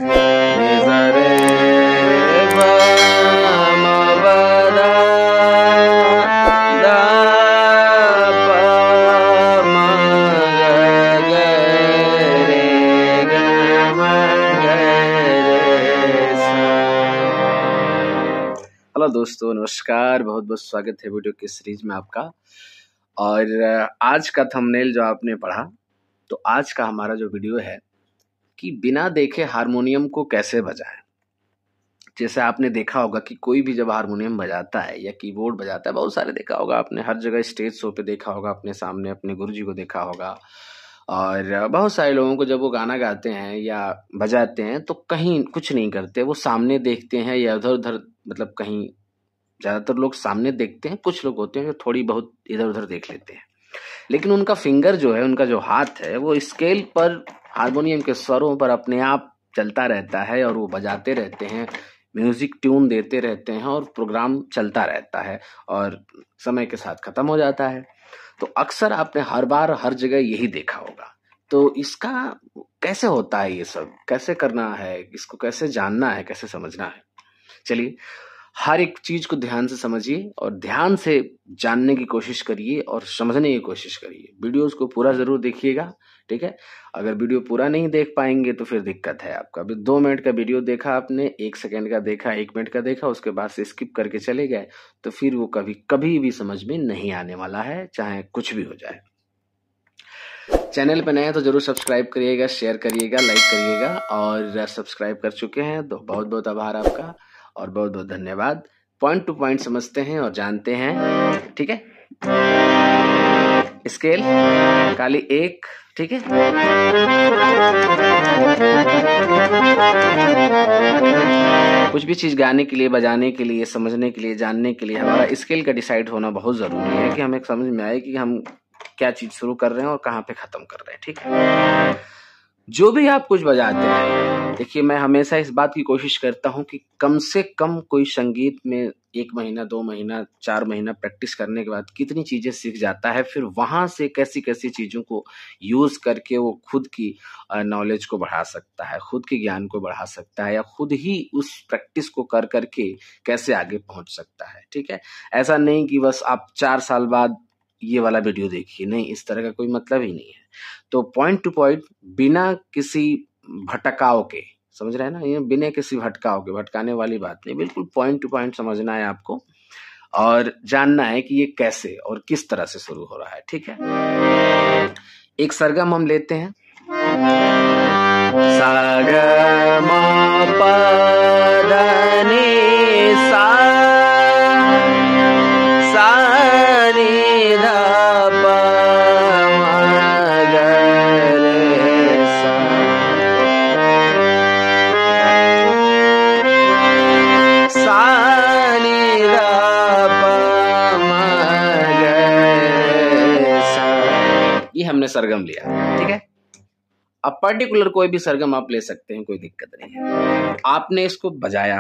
नि सा रे प म प दा दा प म ग रे ग म ग रे सा। हेलो दोस्तों, नमस्कार, बहुत बहुत स्वागत है वीडियो की सीरीज में आपका। और आज का थंबनेल जो आपने पढ़ा, तो आज का हमारा जो वीडियो है कि बिना देखे हारमोनियम को कैसे बजाएं। जैसे आपने देखा होगा कि कोई भी जब हारमोनियम बजाता है या कीबोर्ड बजाता है, बहुत सारे देखा होगा आपने, हर जगह स्टेज शो पे देखा होगा, अपने सामने अपने गुरुजी को देखा होगा। और बहुत सारे लोगों को जब वो गाना गाते हैं या बजाते हैं तो कहीं कुछ नहीं करते, वो सामने देखते हैं या उधर उधर, मतलब कहीं, ज्यादातर लोग सामने देखते हैं, कुछ लोग होते हैं जो थोड़ी बहुत इधर उधर देख लेते हैं। लेकिन उनका फिंगर जो है, उनका जो हाथ है, वो स्केल पर हारमोनियम के स्वरों पर अपने आप चलता रहता है और वो बजाते रहते हैं, म्यूजिक ट्यून देते रहते हैं और प्रोग्राम चलता रहता है और समय के साथ खत्म हो जाता है। तो अक्सर आपने हर बार हर जगह यही देखा होगा। तो इसका कैसे होता है, ये सब कैसे करना है, इसको कैसे जानना है, कैसे समझना है। चलिए, हर एक चीज को ध्यान से समझिए और ध्यान से जानने की कोशिश करिए और समझने की कोशिश करिए। वीडियोस को पूरा जरूर देखिएगा, ठीक है। अगर वीडियो पूरा नहीं देख पाएंगे तो फिर दिक्कत है आपका। अभी 2 मिनट का वीडियो देखा आपने, 1 सेकंड का देखा, 1 मिनट का देखा, उसके बाद से स्किप करके चले गए, तो फिर वो कभी कभी भी समझ में नहीं आने वाला है, चाहे कुछ भी हो जाए। चैनल पर नए हैं तो जरूर सब्सक्राइब करिएगा, शेयर करिएगा, लाइक करिएगा। और सब्सक्राइब कर चुके हैं तो बहुत बहुत आभार आपका और बहुत बहुत धन्यवाद। पॉइंट टू पॉइंट समझते हैं और जानते हैं, ठीक है। स्केल काली 1, ठीक है। कुछ भी चीज गाने के लिए, बजाने के लिए, समझने के लिए, जानने के लिए हमारा स्केल का डिसाइड होना बहुत जरूरी है कि हमें समझ में आए कि हम क्या चीज शुरू कर रहे हैं और कहाँ पे खत्म कर रहे हैं, ठीक है। जो भी आप कुछ बजाते हैं, देखिए, मैं हमेशा इस बात की कोशिश करता हूं कि कम से कम कोई संगीत में 1 महीना, 2 महीना, 4 महीना प्रैक्टिस करने के बाद कितनी चीजें सीख जाता है, फिर वहां से कैसी कैसी चीजों को यूज करके वो खुद की नॉलेज को बढ़ा सकता है, खुद के ज्ञान को बढ़ा सकता है, या खुद ही उस प्रैक्टिस को कर करके कैसे आगे पहुंच सकता है, ठीक है। ऐसा नहीं कि बस आप 4 साल बाद ये वाला वीडियो देखिए, नहीं, इस तरह का कोई मतलब ही नहीं है। तो पॉइंट टू पॉइंट, बिना किसी भटकाव के, समझ रहे हैं ना, ये बिना किसी भटकाव के, भटकाने वाली बात नहीं, बिल्कुल पॉइंट टू पॉइंट समझना है आपको और जानना है कि ये कैसे और किस तरह से शुरू हो रहा है, ठीक है। एक सरगम हम लेते हैं, सा ग म प ध नि सा, सा नि ध प म ग रे सा, सा नि ध प म ग रे सा। ये हमने सरगम लिया, ठीक है। अब पर्टिकुलर कोई भी सरगम आप ले सकते हैं, कोई दिक्कत नहीं है। आपने इसको बजाया,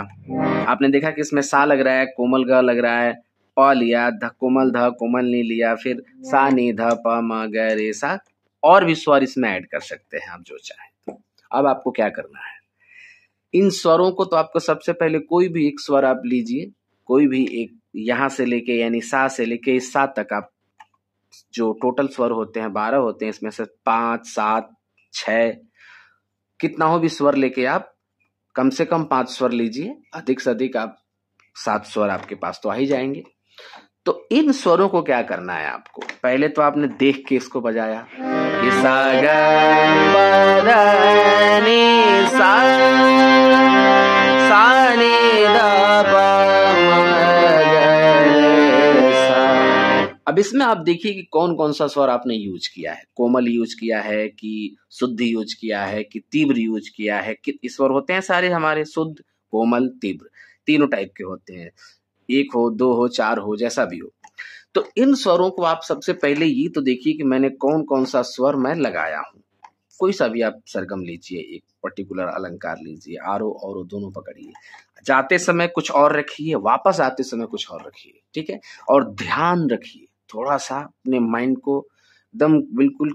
आपने देखा कि इसमें सा लग रहा है, कोमल ग लग रहा है, प लिया, ध कोमल ध कोमल नी लिया, फिर सा नी ध प म ग रे सा, और भी स्वर इसमें ऐड कर सकते हैं आप जो चाहें। अब आपको क्या करना है, इन स्वरों को, तो आपको सबसे पहले कोई भी एक स्वर आप लीजिए, कोई भी एक, यहां से लेके यानी सा से लेके इस सा तक, आप जो टोटल स्वर होते हैं 12 होते हैं, इसमें से 5, 7, 6, कितना हो भी स्वर लेके आप कम से कम 5 स्वर लीजिए, अधिक से अधिक आप 7 स्वर आपके पास तो आ ही जाएंगे। तो इन स्वरों को क्या करना है आपको, पहले तो आपने देख के इसको बजाया कि सा ग प ध नि सा, सा नि ध प म ग रे सा। अब इसमें आप देखिए कि कौन कौन सा स्वर आपने यूज किया है, कोमल यूज किया है कि शुद्ध यूज किया है कि तीव्र यूज किया है। कि स्वर होते हैं सारे हमारे, शुद्ध, कोमल, तीव्र, तीनों टाइप के होते हैं, 1 हो, 2 हो, 4 हो, जैसा भी हो। तो इन स्वरों को आप सबसे पहले ये तो देखिए कि मैंने कौन कौन सा स्वर मैं लगाया हूं। कोई सा भी आप सरगम लीजिए, एक पर्टिकुलर अलंकार लीजिए, आरो और दोनों पकड़िए, जाते समय कुछ और रखिए, वापस आते समय कुछ और रखिए, ठीक है। और ध्यान रखिए, थोड़ा सा अपने माइंड को एकदम बिल्कुल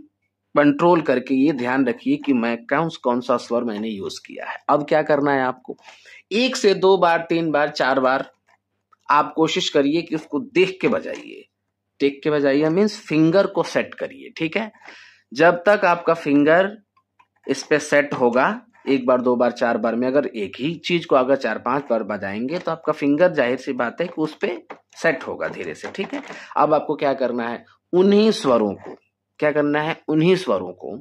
कंट्रोल करके ये ध्यान रखिए कि मैं कौन सा स्वर मैंने यूज किया है। अब क्या करना है आपको, 1 से 2 बार, 3 बार, 4 बार आप कोशिश करिए कि उसको देख के बजाइए। देख के बजाइए मीन्स फिंगर को सेट करिए, ठीक है। जब तक आपका फिंगर इस पे सेट होगा, 1 बार, 2 बार, 4 बार में अगर एक ही चीज को अगर 4-5 बार बजाएंगे तो आपका फिंगर जाहिर सी बात है कि उस पे सेट होगा धीरे से, ठीक है। अब आपको क्या करना है, उन्हीं स्वरों को क्या करना है, उन्हीं स्वरों को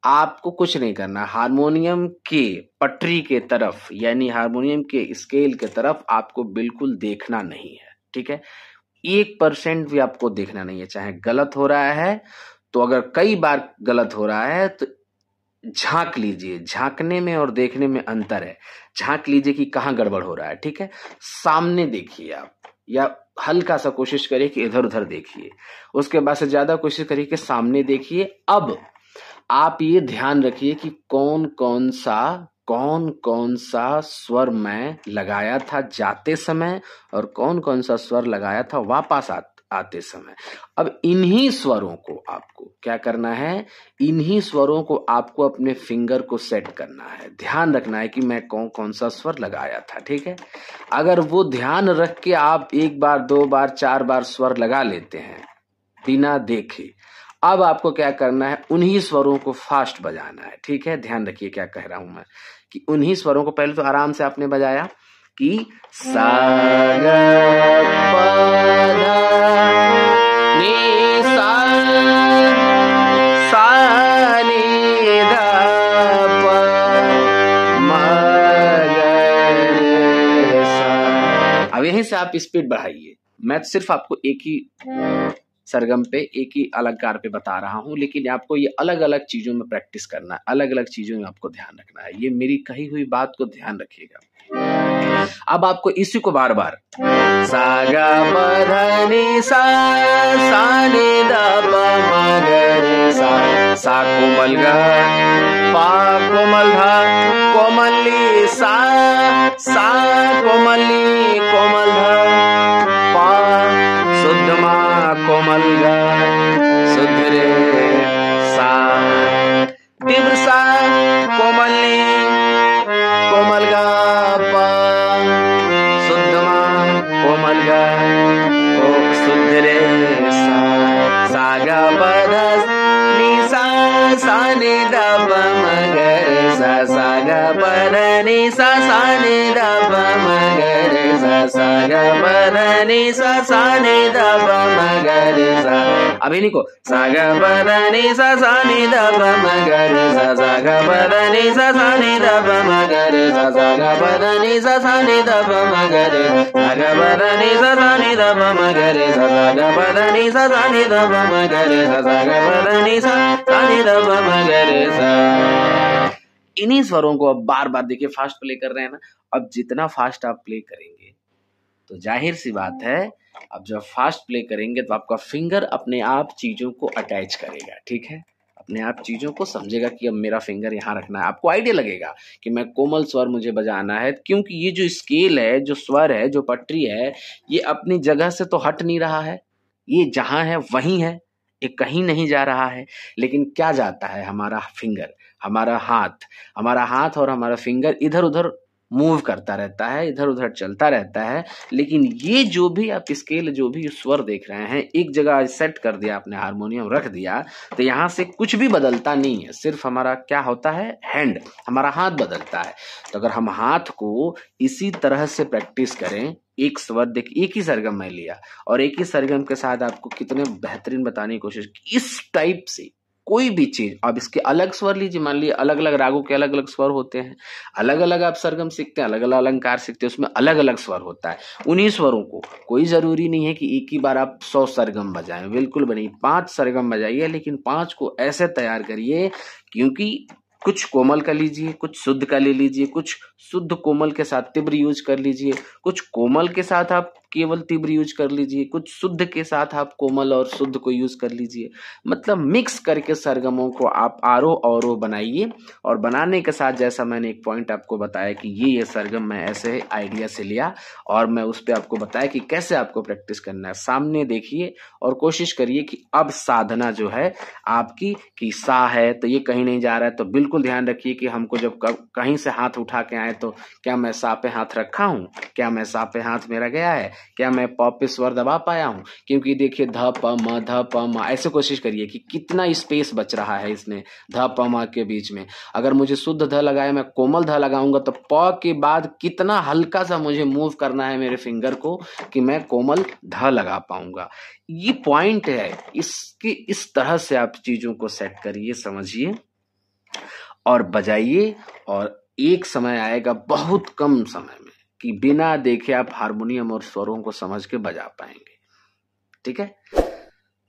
आपको कुछ नहीं करना, हारमोनियम के पटरी के तरफ यानी हारमोनियम के स्केल के तरफ आपको बिल्कुल देखना नहीं है, ठीक है। 1% भी आपको देखना नहीं है। चाहे गलत हो रहा है तो अगर कई बार गलत हो रहा है तो झांक लीजिए, झांकने में और देखने में अंतर है। झांक लीजिए कि कहाँ गड़बड़ हो रहा है, ठीक है। सामने देखिए आप, या हल्का सा कोशिश करिए कि इधर उधर देखिए, उसके बाद से ज्यादा कोशिश करिए कि सामने देखिए। अब आप ये ध्यान रखिए कि कौन कौन सा स्वर मैं लगाया था जाते समय और कौन कौन सा स्वर लगाया था वापस आते समय। अब इन्हीं स्वरों को आपको क्या करना है, इन्हीं स्वरों को आपको अपने फिंगर को सेट करना है। ध्यान रखना है कि मैं कौन सा स्वर लगाया था, ठीक है। अगर वो ध्यान रख के आप 1 बार, 2 बार, 4 बार स्वर लगा लेते हैं बिना देखे, अब आपको क्या करना है, उन्हीं स्वरों को फास्ट बजाना है, ठीक है। ध्यान रखिए क्या कह रहा हूं मैं, कि उन्हीं स्वरों को पहले तो आराम से आपने बजाया कि सा ग प ध नि सा, सा नि ध प म ग सा। अब यहीं से आप स्पीड बढ़ाइए। मैं सिर्फ आपको एक ही सरगम पे, एक ही अलंकार पे बता रहा हूं, लेकिन आपको ये अलग अलग चीजों में प्रैक्टिस करना है, अलग अलग चीजों में आपको ध्यान रखना है। ये मेरी कही हुई बात को ध्यान रखिएगा। अब आपको इसी को बार बार सा गा प ध नि सा, सा नि ध प म ग रे सा, सा कोमल ग, पा कोमल ध, कोमल ली सा, सा कोमल ली कोमल ध, पा शुद्ध मा कोमल ग, शुद्ध रे सा, तीव्र सा कोमल नी कोमल ग प, शुद्ध मा कोमल ग, ओ शुद्ध रे सा, सा ग प ध नि सा, सा नि ध प म ग रे सा, सा ग प ध नि सा, सा नि ध प म ग रे सा, सा ग प ध नि सा, सा नि ध प म ग रे सा। अभी नहीं को सा ग प ध नि सा, सा नि ध प म ग रे सा, सा ग प ध नि सा, सा नि ध प म ग रे सा, सा ग प ध नि सा, सा नि ध प म ग रे, सा ग प ध नि सा, सा नि ध प म ग रे सा, सा ग प ध नि सा, सा नि ध प म ग रे सा, सा ग प ध नि सा, सा नि ध प म ग रे सा। इन्हीं स्वरों को अब बार बार देखिए, फास्ट प्ले कर रहे हैं ना। अब जितना फास्ट आप प्ले करेंगे तो जाहिर सी बात है, अब जब फास्ट प्ले करेंगे तो आपका फिंगर अपने आप चीजों को अटैच करेगा, ठीक है। अपने आप चीजों को समझेगा कि अब मेरा फिंगर यहाँ रखना है। आपको आइडिया लगेगा कि मैं कोमल स्वर मुझे बजाना है, क्योंकि ये जो स्केल है, जो स्वर है, जो पटरी है, ये अपनी जगह से तो हट नहीं रहा है। ये जहां है वहीं है, ये कहीं नहीं जा रहा है। लेकिन क्या जाता है, हमारा फिंगर, हमारा हाथ और हमारा फिंगर इधर उधर मूव करता रहता है, इधर उधर चलता रहता है। लेकिन ये जो भी आप स्केल, जो भी स्वर देख रहे हैं, एक जगह सेट कर दिया आपने, हारमोनियम रख दिया, तो यहाँ से कुछ भी बदलता नहीं है। सिर्फ हमारा क्या होता है, हैंड, हमारा हाथ बदलता है। तो अगर हम हाथ को इसी तरह से प्रैक्टिस करें, एक स्वर देख, एक ही सरगम में लिया और एक ही सरगम के साथ आपको कितने बेहतरीन बताने की कोशिश की, इस टाइप से कोई भी चीज। अब इसके अलग स्वर लीजिए, मान लीजिए अलग अलग रागों के अलग अलग स्वर होते हैं, अलग अलग आप सरगम सीखते हैं, अलग अलग अलंकार सीखते हैं, उसमें अलग अलग स्वर होता है। उन्हीं स्वरों को, कोई जरूरी नहीं है कि एक ही बार आप 100 सरगम बजाएं, बिल्कुल भी नहीं। 5 सरगम बजाइए, लेकिन 5 को ऐसे तैयार करिए, क्योंकि कुछ कोमल का लीजिए, कुछ शुद्ध का ले लीजिए, कुछ शुद्ध कोमल के साथ तीव्र यूज कर लीजिए, कुछ कोमल के साथ आप केवल तीव्र यूज कर लीजिए, कुछ शुद्ध के साथ आप कोमल और शुद्ध को यूज कर लीजिए। मतलब मिक्स करके सरगमों को आप आरोह अवरोह बनाइए। और बनाने के साथ जैसा मैंने एक पॉइंट आपको बताया कि ये सरगम मैं ऐसे आइडिया से लिया और मैं उस पर आपको बताया कि कैसे आपको प्रैक्टिस करना है। सामने देखिए और कोशिश करिए कि अब साधना जो है आपकी कि सा है तो ये कहीं नहीं जा रहा है, तो बिल्कुल ध्यान रखिए कि हमको जब कहीं से हाथ उठा के आए तो क्या मैं सा पे हाथ रखा हूं, क्या मैं सा पे हाथ मेरा गया है, क्या मैं प पे स्वर दबा पाया हूं। क्योंकि देखिए ध प म ऐसे कोशिश करिए कि कितना स्पेस बच रहा है इसमें ध प म के बीच में। अगर मुझे शुद्ध ध लगाया, मैं कोमल ध लगाऊंगा तो प के बाद कितना हल्का सा मुझे मूव करना है मेरे फिंगर को कि मैं कोमल ध लगा पाऊंगा। ये पॉइंट है, इसके इस तरह से आप चीजों को सेट करिए, समझिए और बजाइए। और एक समय आएगा बहुत कम समय में कि बिना देखे आप हारमोनियम और स्वरों को समझ के बजा पाएंगे। ठीक है,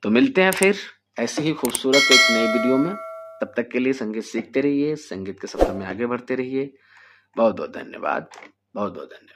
तो मिलते हैं फिर ऐसे ही खूबसूरत एक नई वीडियो में। तब तक के लिए संगीत सीखते रहिए, संगीत के सफर में आगे बढ़ते रहिए। बहुत बहुत धन्यवाद, बहुत बहुत धन्यवाद।